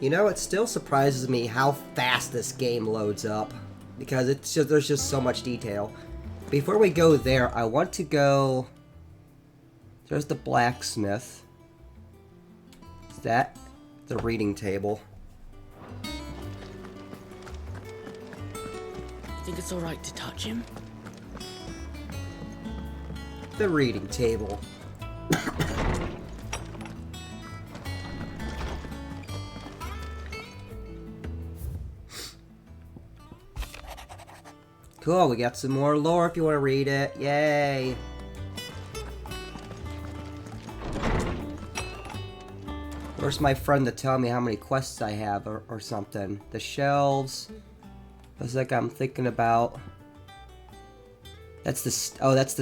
You know, it still surprises me how fast this game loads up, because there's just so much detail. Before we go there, I want to go... There's the blacksmith. Is that the reading table? Think it's alright to touch him? The reading table. Cool, we got some more lore if you want to read it. Yay! Where's my friend to tell me how many quests I have or something? The shelves. Looks like I'm thinking about... That's the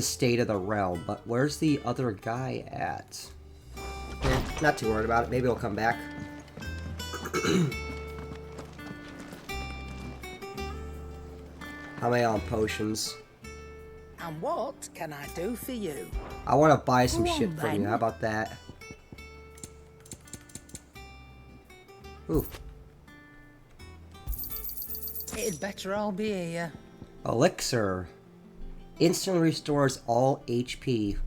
state of the realm, but where's the other guy at? Not too worried about it, maybe he'll come back. How many on potions? And what can I do for you? I want to buy some Go on, shit from you, then. how about that? Ooh. It'd better all be here. Elixir. Instantly restores all HP.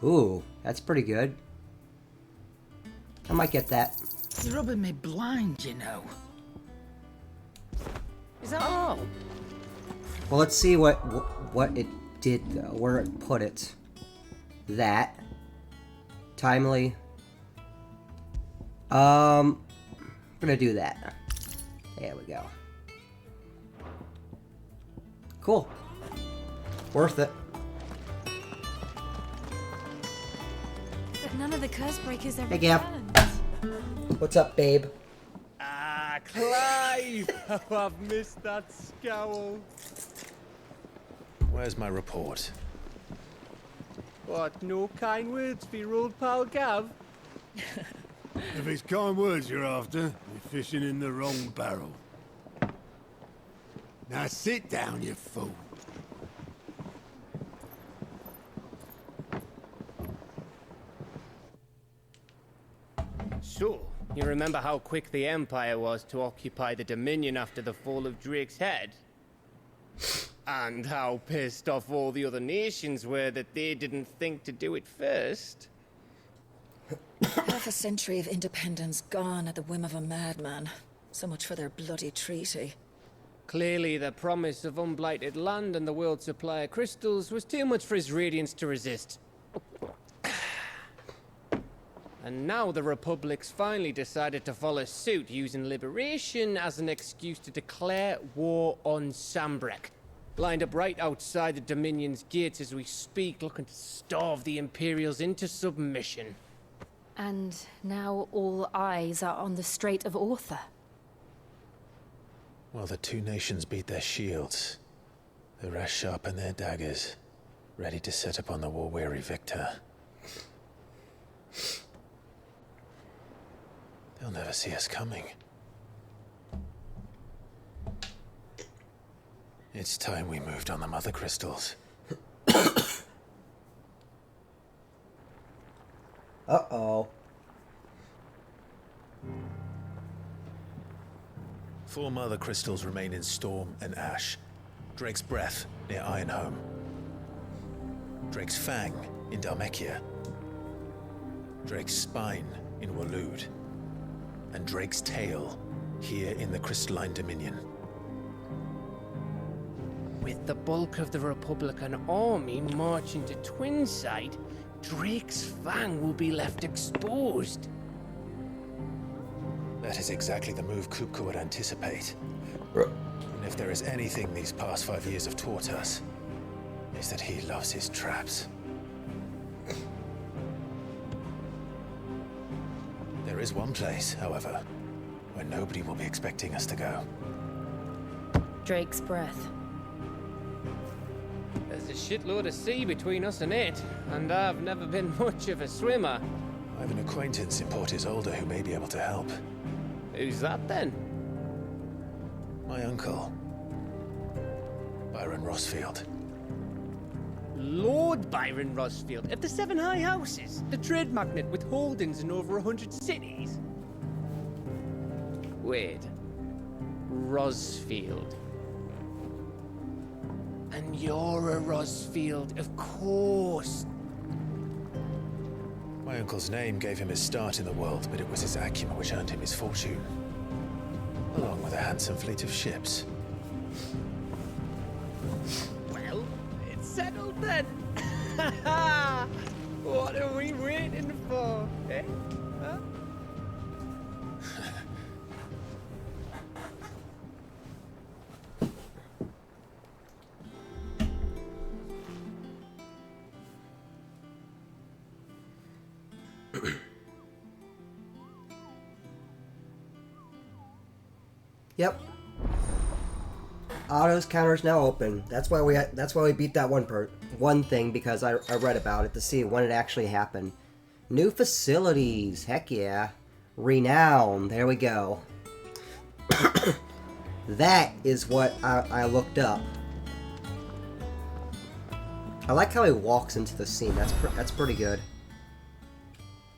Ooh, that's pretty good. I might get that. You're rubbing me blind, you know. Is that all? Well, let's see what it did though, where it put it. That. Timely. I'm gonna do that. There we go. Cool. Worth it. But none of the curse breakers ever Hey, Gab. returned. What's up, babe? Ah, Clive! Oh, I've missed that scowl. Where's my report? What, no kind words for your old pal Gav? If it's kind words you're after, you're fishing in the wrong barrel. Now sit down, you fool. So, you remember how quick the Empire was to occupy the Dominion after the fall of Drake's head? And how pissed off all the other nations were that they didn't think to do it first? Half a century of independence gone at the whim of a madman. So much for their bloody treaty. Clearly, the promise of unblighted land and the world's supply of crystals was too much for his radiance to resist. And now the Republic's finally decided to follow suit, using liberation as an excuse to declare war on Sambrek. Lined up right outside the Dominion's gates as we speak, looking to starve the Imperials into submission. And now all eyes are on the Strait of Author. Well, the two nations beat their shields. The rest sharpen their daggers, ready to set upon the war-weary victor. They'll never see us coming. It's time we moved on the mother crystals. Uh-oh. 4 mother crystals remain in Storm and Ash. Drake's Breath near Ironhome. Drake's Fang in Dhalmekia. Drake's Spine in Waloed. And Drake's Tail here in the Crystalline Dominion. With the bulk of the Republican army marching to Twinside, Drake's Fang will be left exposed. That is exactly the move Kupka would anticipate. And if there is anything these past 5 years have taught us, is that he loves his traps. There is one place, however, where nobody will be expecting us to go. Drake's Breath. There's a shitload of sea between us and it, and I've never been much of a swimmer. I have an acquaintance in Port Isolde who may be able to help. Who's that then? My uncle, Byron Rossfield. Lord Byron Rosfield of the Seven High Houses, the trade magnate with holdings in over 100 cities. Wait. Rosfield. And you're a Rosfield, of course. My uncle's name gave him his start in the world, but it was his acumen which earned him his fortune. Along with a handsome fleet of ships. Well, it's settled then. What are we waiting for, eh? Huh? Yep. Otto's counter's now open. That's why we beat that one thing, because I read about it to see when it actually happened. New facilities. Heck yeah. Renown. There we go. That is what I looked up. I like how he walks into the scene. That's pretty good.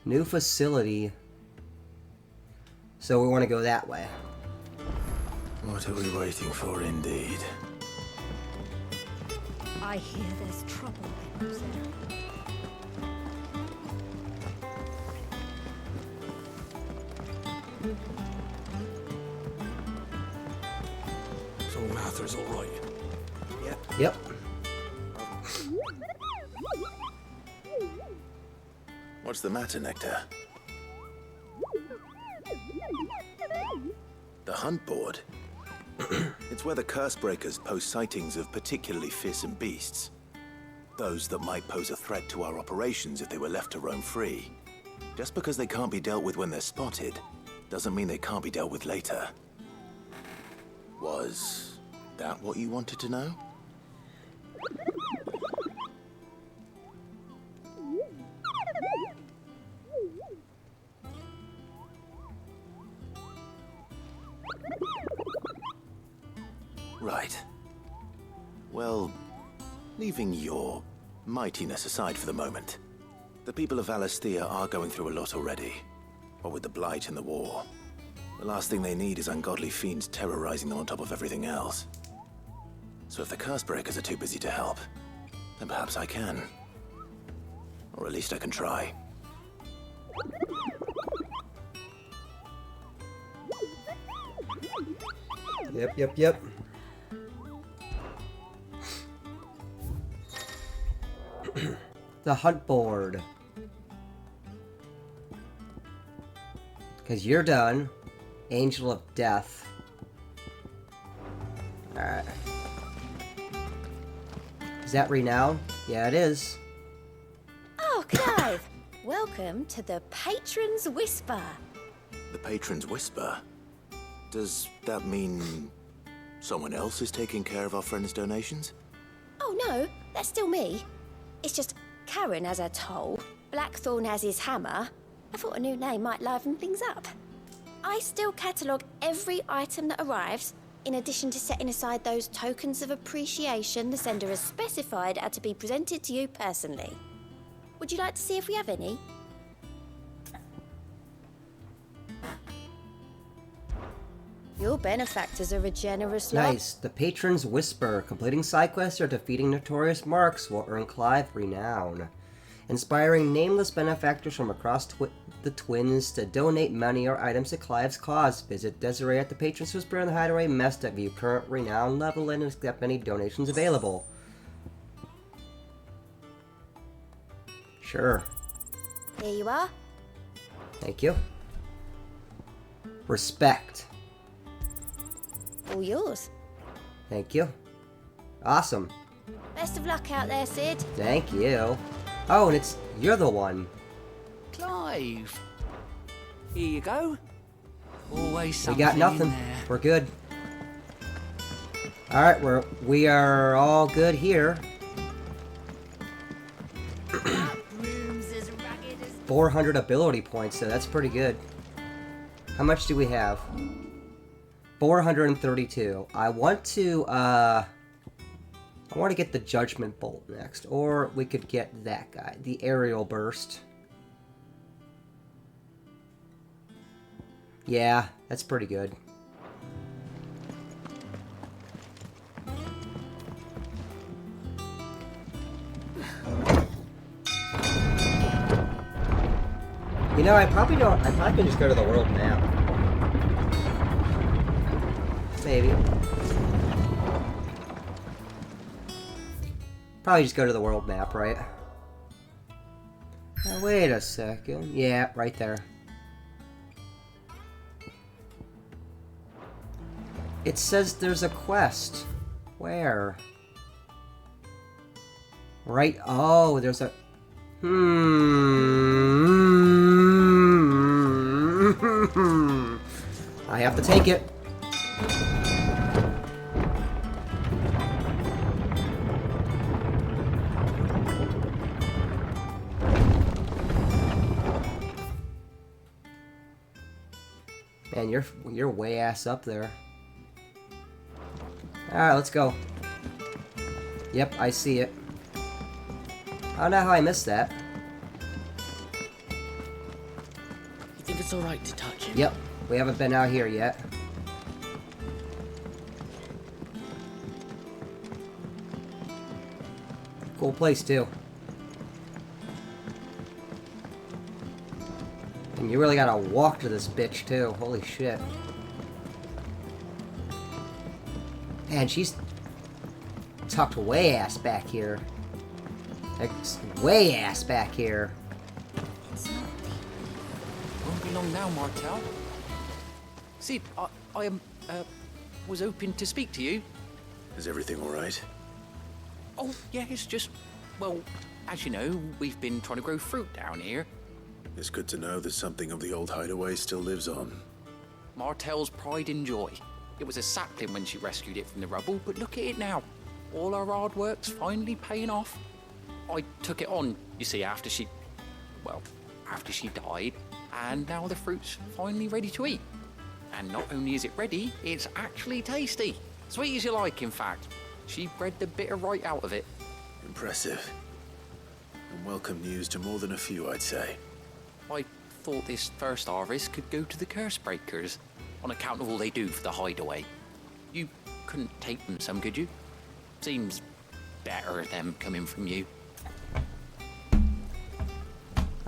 New facility. So we want to go that way. What are we waiting for, indeed? I hear there's trouble there. So Mather's all right. Yep. What's the matter, Nectar? The hunt board? It's where the Cursebreakers post sightings of particularly fearsome beasts. Those that might pose a threat to our operations if they were left to roam free. Just because they can't be dealt with when they're spotted, doesn't mean they can't be dealt with later. Was that what you wanted to know? Right. Well, leaving your mightiness aside for the moment, the people of Valisthea are going through a lot already. What with the Blight and the war. The last thing they need is ungodly fiends terrorizing them on top of everything else. So if the Cursebreakers are too busy to help, then perhaps I can. Or at least I can try. Yep. The hunt board. Because you're done. Angel of Death. Alright. Is that renown? Yeah, it is. Oh, Clive! Welcome to the Patron's Whisper. The Patron's Whisper? Does that mean someone else is taking care of our friend's donations? Oh no, that's still me. It's just Karen has her toll, Blackthorn has his hammer. I thought a new name might liven things up. I still catalogue every item that arrives, in addition to setting aside those tokens of appreciation the sender has specified are to be presented to you personally. Would you like to see if we have any? Your benefactors are a generous lot. Nice. The Patron's Whisper. Completing side quests or defeating notorious marks will earn Clive renown. Inspiring nameless benefactors from across the Twins to donate money or items to Clive's cause. Visit Desiree at the Patron's Whisper in the Hideaway Mess to view current renown level and accept any donations available. Sure. Here you are. Thank you. Respect. All yours. Thank you. Awesome. Best of luck out there, Sid. Thank you. Oh, and you're the one. Clive. Here you go. Always We something got nothing. in there. We're good. All right, we are all good here. 400 ability points, so that's pretty good. How much do we have? 432. I want to I want to get the Judgment Bolt next, or we could get that guy, the Aerial Burst. Yeah, that's pretty good. You know, I probably can just go to the world map. Maybe. Probably just go to the world map, right? Now, wait a second. Yeah, right there. It says there's a quest. Where? Right. Oh, there's a... I have to take it. Man, you're way ass up there. Alright, let's go. Yep, I see it. I don't know how I missed that. You think it's alright to touch him? Yep, we haven't been out here yet. Cool place, too. And you really gotta walk to this bitch, too. Holy shit. Man, she's tucked way ass back here. Like, way ass back here. Won't be long now, Martel. Sid, I was hoping to speak to you. Is everything all right? Oh, yeah, it's just, well, as you know, we've been trying to grow fruit down here. It's good to know that something of the old hideaway still lives on. Martel's pride and joy. It was a sapling when she rescued it from the rubble, but look at it now. All our hard work's finally paying off. I took it on, you see, after she died, and now the fruit's finally ready to eat. And not only is it ready, it's actually tasty. Sweet as you like, in fact. She bred the bitter right out of it. Impressive. And welcome news to more than a few, I'd say. I thought this first harvest could go to the curse breakers, on account of all they do for the hideaway. You couldn't take them some, could you? Seems better them coming from you.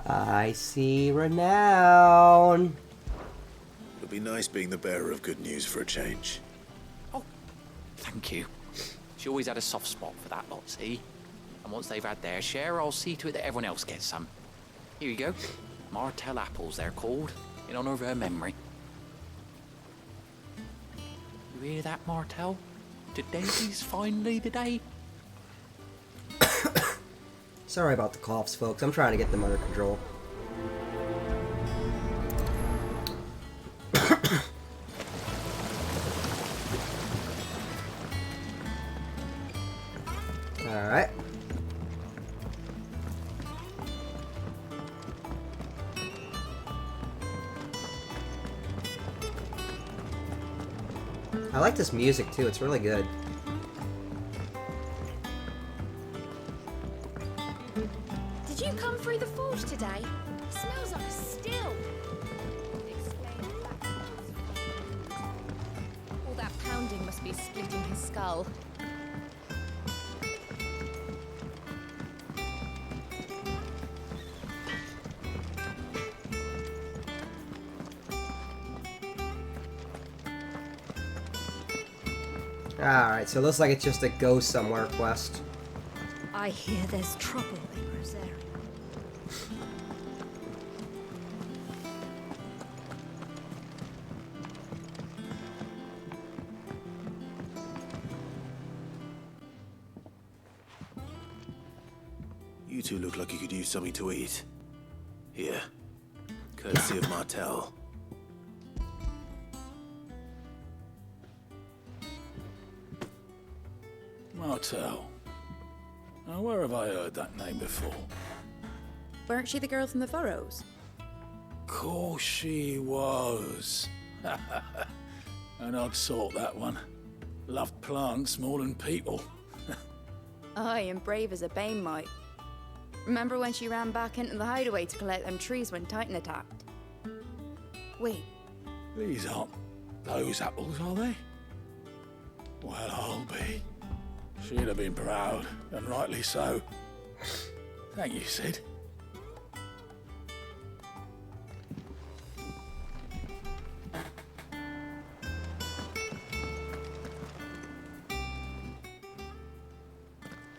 I see renown. It'll be nice being the bearer of good news for a change. Oh, thank you. She always had a soft spot for that lot, see? And once they've had their share, I'll see to it that everyone else gets some. Here you go. Martel apples, they're called, in honor of her memory. You hear that, Martel? Today's finally the day. Sorry about the coughs, folks. I'm trying to get them under control. Alright. I like this music too, it's really good. Did you come through the forge today? Smells like a still. All that pounding must be splitting his skull. Alright, so it looks like it's just a go somewhere quest. I hear there's trouble in Rosaria. You two look like you could use something to eat. Here. Courtesy of Martel. Martel. Now, where have I heard that name before? Weren't she the girl from the Furrows? Course she was. An odd sort, that one. Loved plants more than people. Aye, and brave as a bane might. Remember when she ran back into the hideaway to collect them trees when Titan attacked? Wait, These aren't those apples, are they? Well, I'll be. She'd have been proud, and rightly so. Thank you, Sid.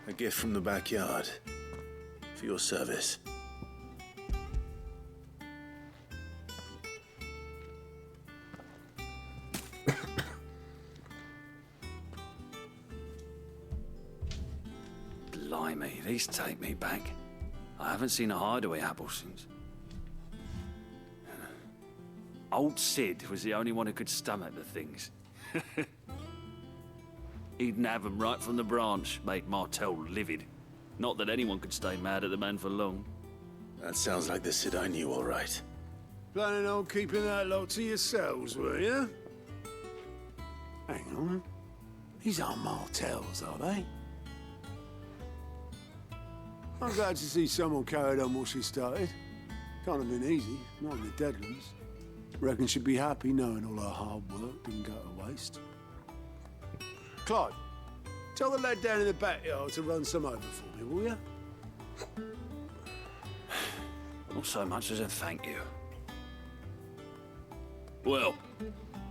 A gift from the backyard. For your service. Blimey, these take me back. I haven't seen a hideaway apple since. Old Sid was the only one who could stomach the things. He'd nab them right from the branch, made Martel livid. Not that anyone could stay mad at the man for long. That sounds like the Sid I knew, all right. Planning on keeping that lot to yourselves, were you? Hang on. These aren't Martels, are they? I'm glad to see someone carried on what she started. Can't have been easy, not in the Deadlands. Reckon she'd be happy knowing all her hard work didn't go to waste. Clive, tell the lad down in the backyard to run some over for me, will you? Not so much as a thank you. Well,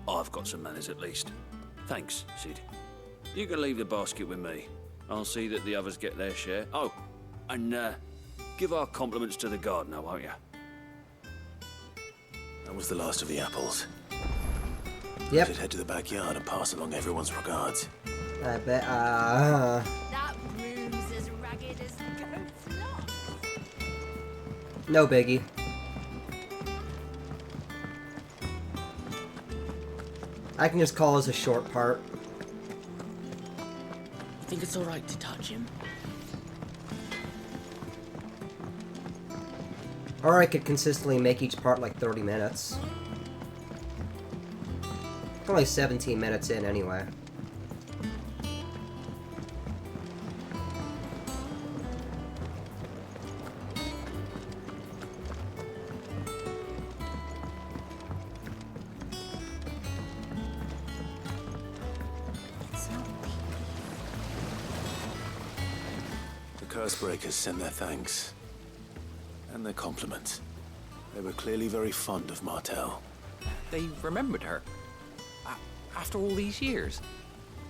I've got some manners at least. Thanks, Sid. You can leave the basket with me. I'll see that the others get their share. Oh, and give our compliments to the gardener, won't you? That was the last of the apples. Yep. Should head to the backyard and pass along everyone's regards. I bet, That room's as ragged as goat's lock. no biggie. I can just call this a short part. You think it's alright to touch him? Or I could consistently make each part like 30 minutes. Only 17 minutes in anyway. The Cursebreakers send their thanks. And their compliments. They were clearly very fond of Martel. They remembered her. After all these years.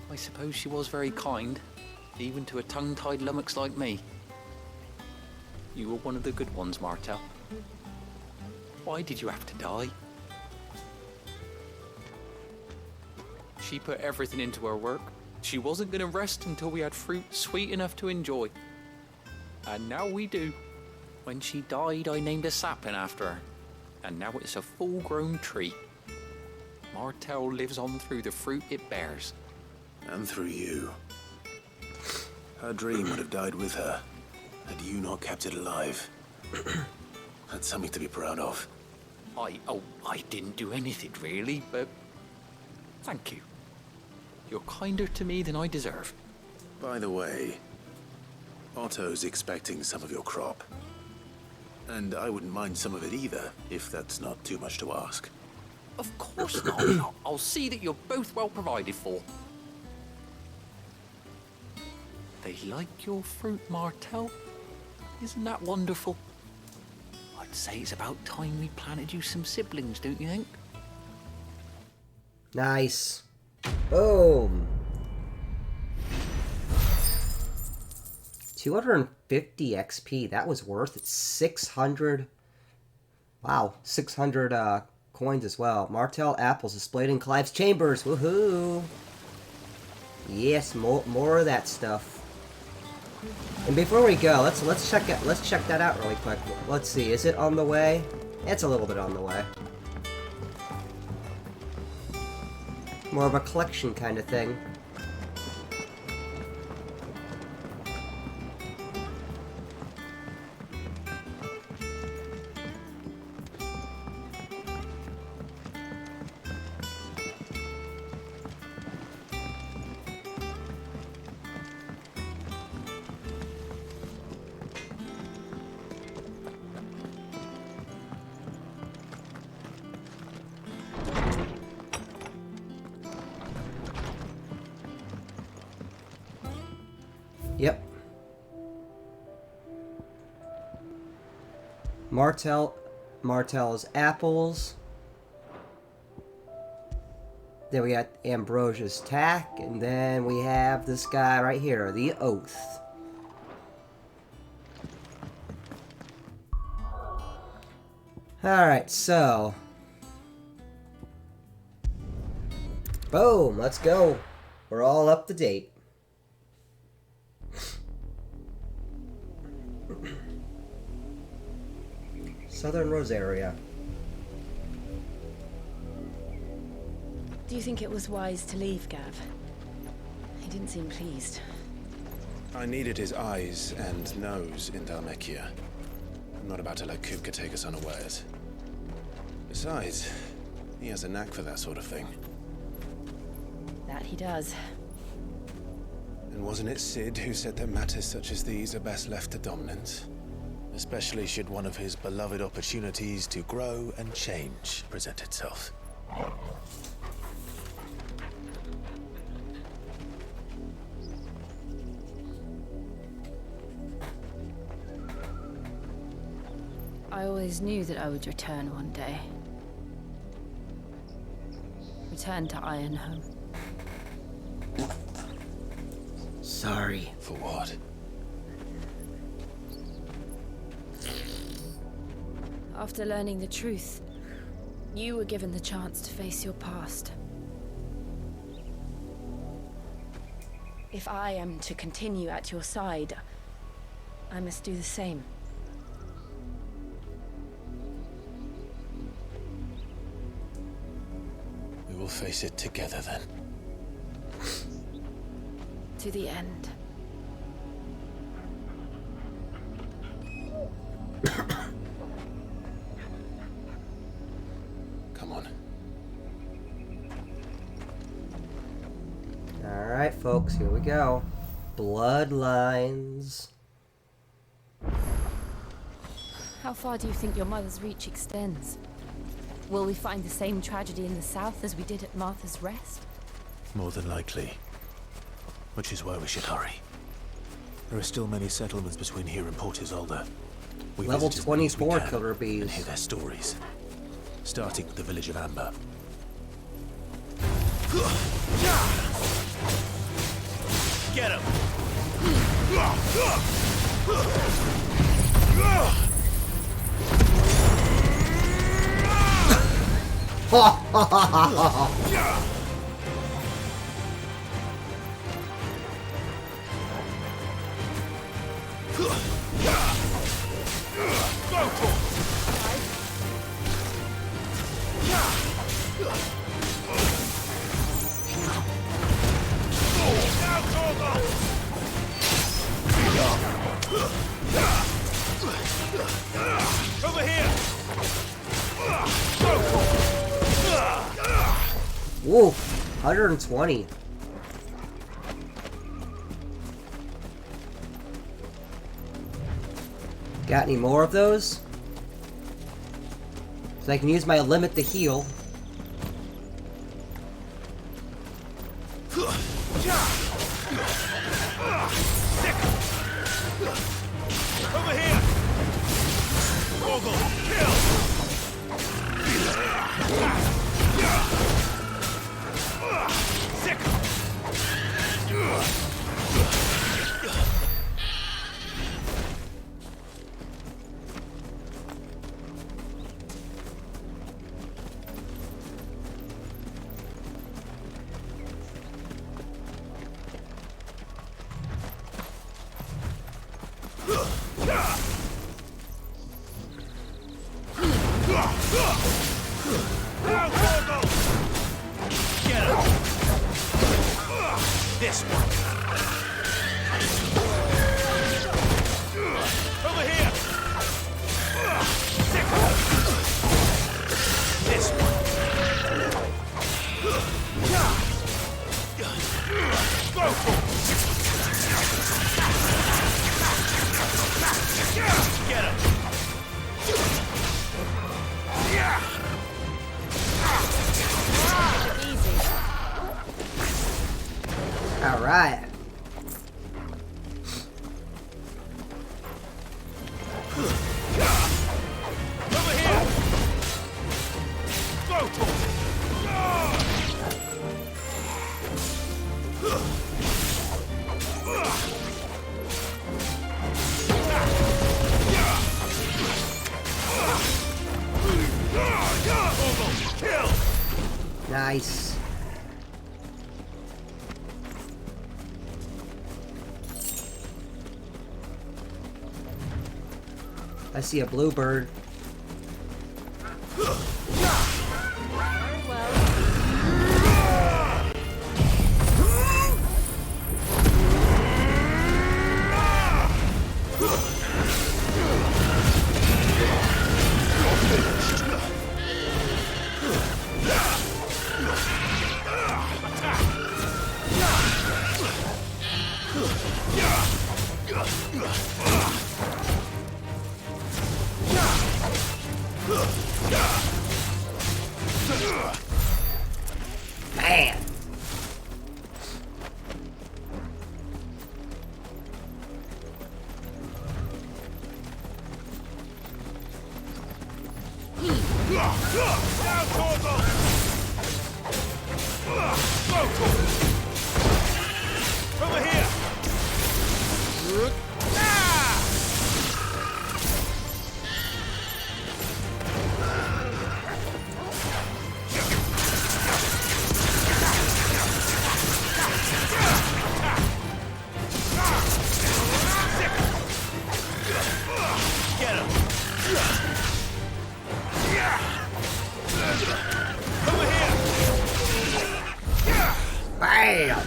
I suppose she was very kind, even to a tongue-tied lummox like me. You were one of the good ones, Martel. Why did you have to die? She put everything into her work. She wasn't going to rest until we had fruit sweet enough to enjoy. And now we do. When she died, I named a sapling after her. And now it's a full-grown tree. Martel lives on through the fruit it bears. And through you. Her dream would have died with her, had you not kept it alive. That's something to be proud of. I didn't do anything really, but thank you. You're kinder to me than I deserve. By the way, Otto's expecting some of your crop. And I wouldn't mind some of it either, if that's not too much to ask. Of course not. I'll see that you're both well provided for. They like your fruit, Martel. Isn't that wonderful? I'd say it's about time we planted you some siblings, don't you think? Nice. Boom. 250 XP. That was worth it. 600. Wow. 600 coins as well. Martel apples displayed in Clive's chambers. Woohoo. Yes, more of that stuff. And before we go, let's check that out really quick. Let's see. Is it on the way? It's a little bit on the way. More of a collection kind of thing. Yep. Martell's apples. Then we got Ambrosia's tack, and then we have this guy right here, the Oath. Alright, so... boom, let's go. We're all up to date. Southern Rosaria. Do you think it was wise to leave, Gav? He didn't seem pleased. I needed his eyes and nose in Dhalmekia. I'm not about to let Kupka take us unawares. Besides, he has a knack for that sort of thing. That he does. And wasn't it Cid who said that matters such as these are best left to dominance? Especially should one of his beloved opportunities to grow and change present itself. I always knew that I would return one day. Return to Ironhome. Sorry. For what? After learning the truth, you were given the chance to face your past. If I am to continue at your side, I must do the same. We will face it together then. To the end. Come on. Alright, folks, here we go. Bloodlines. How far do you think your mother's reach extends? Will we find the same tragedy in the south as we did at Martha's Rest? More than likely. Which is why we should hurry. There are still many settlements between here and Port Isolde. We Level visit as many as we 24 can killer bees. and hear their stories. Starting with the village of Amber. Get him! Over here! Whoa, 120. Got any more of those? So I can use my limit to heal. Over here! Ogle, kill! Sick! Get him! This one. Over here! Sick! This one. Go! Get him! Easy. Alright. Nice. I see a bluebird. Man. Over here. Get him. Over here. Bam.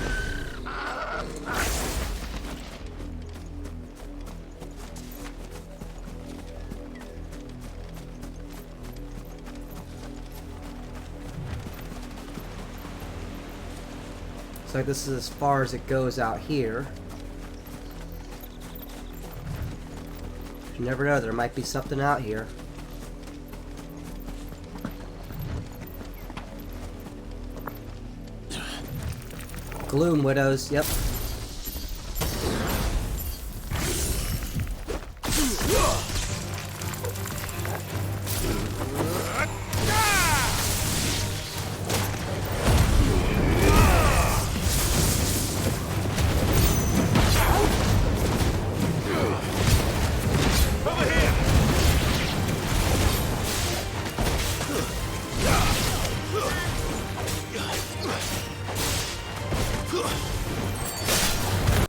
Looks like this is as far as it goes out here. You never know, there might be something out here. Gloom Widows, yep.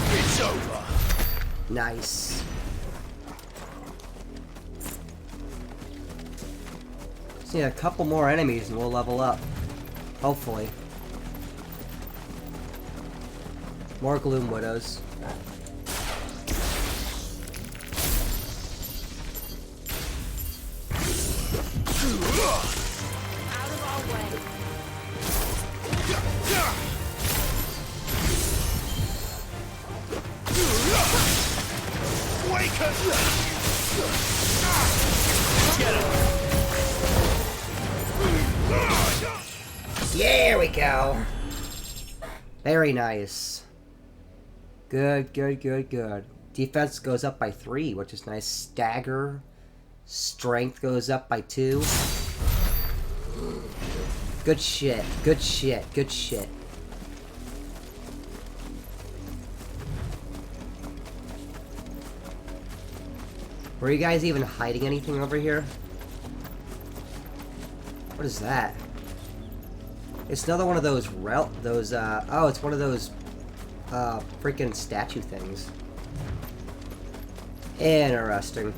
It's over. Nice. Just need a couple more enemies and we'll level up. Hopefully. More Gloom Widows. Out of our way. Wake up! Get him! There we go. Very nice. Good, good, good, good. Defense goes up by 3, which is nice. Stagger. Strength goes up by 2. Good shit. Good shit. Good shit. Were you guys even hiding anything over here? What is that? It's another one of those oh, it's one of those freaking statue things. Interesting.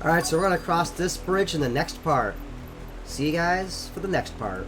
Alright, so we're going to cross this bridge in the next part. See you guys for the next part.